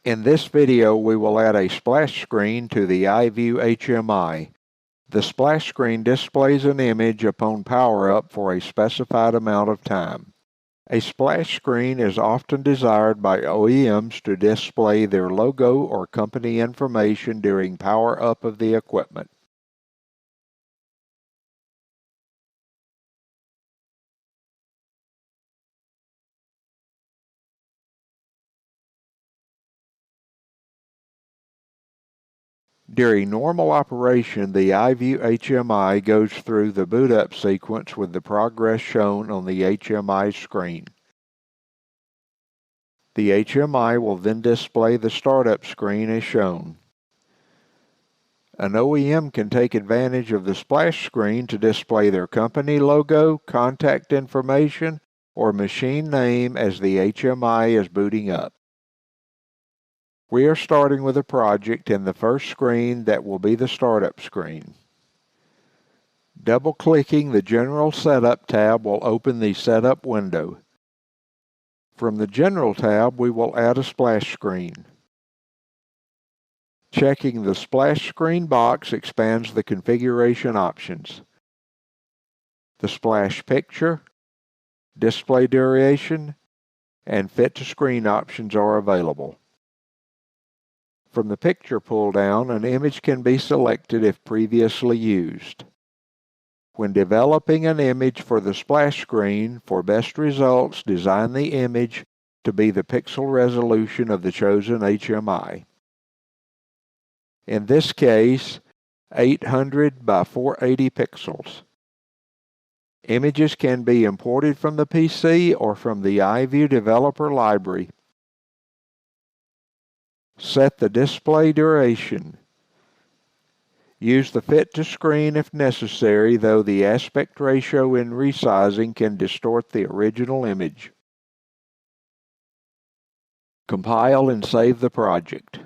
In this video, we will add a splash screen to the iView HMI. The splash screen displays an image upon power-up for a specified amount of time. A splash screen is often desired by OEMs to display their logo or company information during power-up of the equipment. During normal operation, the iView HMI goes through the boot-up sequence with the progress shown on the HMI screen. The HMI will then display the startup screen as shown. An OEM can take advantage of the splash screen to display their company logo, contact information, or machine name as the HMI is booting up. We are starting with a project in the first screen that will be the startup screen. Double-clicking the General Setup tab will open the Setup window. From the General tab, we will add a splash screen. Checking the splash screen box expands the configuration options. The splash picture, display duration, and fit to screen options are available. From the picture pull-down, an image can be selected if previously used. When developing an image for the splash screen, for best results, design the image to be the pixel resolution of the chosen HMI. In this case, 800 by 480 pixels. Images can be imported from the PC or from the iView developer library. Set the display duration. Use the fit to screen if necessary, though the aspect ratio in resizing can distort the original image. Compile and save the project.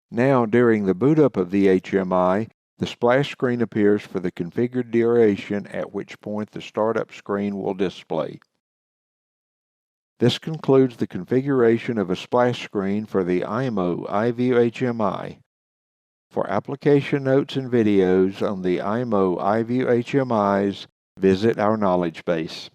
Now, during the boot up of the HMI, the splash screen appears for the configured duration, at which point the startup screen will display. This concludes the configuration of a splash screen for the IMO iView HMI. For application notes and videos on the IMO iView HMIs, visit our knowledge base.